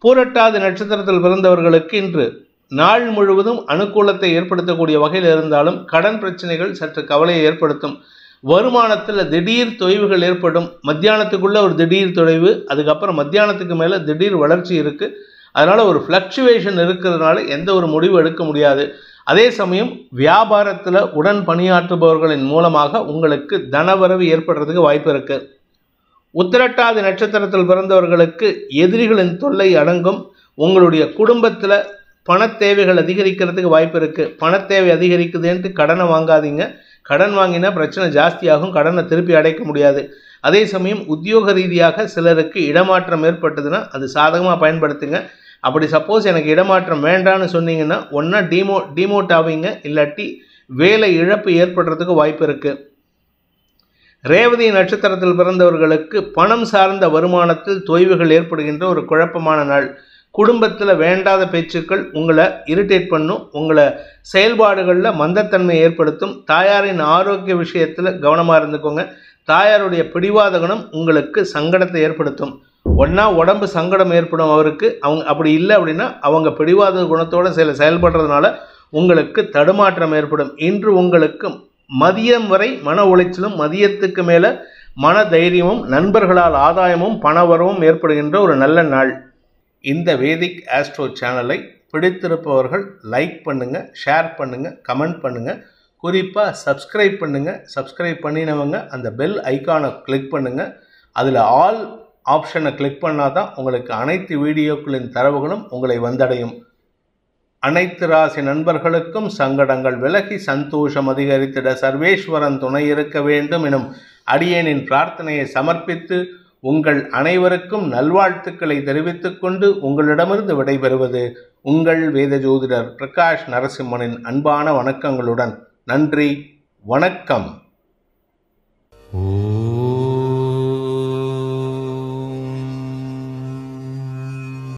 பூரட்டாதி நட்சத்திரத்தில் பிறந்தவர்களுக்கு இன்று நாள் முழுவதும் அனுகூலத்தை ஏற்படுத்தக்கூடிய வகையில் இருந்தாலும் கடன் பிரச்சனைகள் சற்று கவலையை ஏற்படுத்தும். வருமானத்தில் திடீர் தொய்வுகள் ஏற்படும். மத்தியானத்துக்குள்ளே ஒரு திடீர் தொய்வு, அதுக்கப்புறம் மத்தியானத்துக்கு மேலே திடீர் வளர்ச்சி இருக்குது. அதனால் ஒரு ஃப்ளக்சுவேஷன் இருக்கிறதுனால எந்த ஒரு முடிவு எடுக்க முடியாது. அதே சமயம் வியாபாரத்தில் உடன் பணியாற்றுபவர்களின் மூலமாக உங்களுக்கு தனவரவு ஏற்படுறதுக்கு வாய்ப்பு இருக்குது. உத்திரட்டாதி நட்சத்திரத்தில் பிறந்தவர்களுக்கு எதிரிகளின் தொல்லை அடங்கும். உங்களுடைய குடும்பத்தில் பணத்தேவைகள் அதிகரிக்கிறதுக்கு வாய்ப்பு இருக்குது. பணத்தேவை அதிகரிக்குதுன்ட்டு கடனை வாங்காதீங்க. கடன் வாங்கினா பிரச்சனை ஜாஸ்தியாகும். கடனை திருப்பி அடைக்க முடியாது. அதே சமயம் உத்தியோக ரீதியாக சிலருக்கு இடமாற்றம் ஏற்பட்டதுன்னா அது சாதகமாக பயன்படுத்துங்க. அப்படி சப்போஸ் எனக்கு இடமாற்றம் வேண்டான்னு சொன்னீங்கன்னா ஒன்றா டிமோட் ஆவீங்க, இல்லாட்டி வேலை இழப்பு ஏற்படுறதுக்கு வாய்ப்பு இருக்குது. ரேவதி நட்சத்திரத்தில் பிறந்தவர்களுக்கு பணம் சார்ந்த வருமானத்தில் தொய்வுகள் ஏற்படுகின்ற ஒரு குழப்பமான நாள். குடும்பத்தில் வேண்டாத பேச்சுக்கள் உங்களை இரிட்டேட் பண்ணும். உங்களை செயல்பாடுகளில் மந்தத்தன்மை ஏற்படுத்தும். தாயாரின் ஆரோக்கிய விஷயத்தில் கவனமாக இருந்துக்கோங்க. தாயாருடைய பிடிவாத குணம் உங்களுக்கு சங்கடத்தை ஏற்படுத்தும். ஒன்றா உடம்பு சங்கடம் ஏற்படும் அவருக்கு. அப்படி இல்லை அப்படின்னா அவங்க பிடிவாத குணத்தோடு செயல்படுறதுனால உங்களுக்கு தடுமாற்றம் ஏற்படும். இன்று உங்களுக்கு மதியம் வரை மன உளைச்சலும், மதியத்துக்கு மேலே மன தைரியமும், நண்பர்களால் ஆதாயமும் பணவரவும் ஏற்படுகின்ற ஒரு நல்ல நாள். இந்த வேதிக் ஆஸ்ட்ரோ சேனலை பிடித்திருப்பவர்கள் லைக் பண்ணுங்கள், ஷேர் பண்ணுங்கள், கமெண்ட் பண்ணுங்கள். குறிப்பாக சப்ஸ்கிரைப் பண்ணுங்கள். சப்ஸ்கிரைப் பண்ணினவங்க அந்த பெல் ஐக்கானை கிளிக் பண்ணுங்கள். அதில் ஆல் ஆப்ஷனை கிளிக் பண்ணால் தான் உங்களுக்கு அனைத்து வீடியோக்களின் தரவுகளும் உங்களை வந்தடையும். அனைத்து ராசி நண்பர்களுக்கும் சங்கடங்கள் விலகி சந்தோஷம் அதிகரித்திட சர்வேஸ்வரன் துணை இருக்க வேண்டும் எனும் அடியேனின் பிரார்த்தனையை சமர்ப்பித்து உங்கள் அனைவருக்கும் நல்வாழ்த்துக்களை தெரிவித்துக் கொண்டு உங்களிடமிருந்து விடைபெறுவது உங்கள் வேத ஜோதிடர் பிரகாஷ் நரசிம்மனின் அன்பான வணக்கங்களுடன். நன்றி, வணக்கம்.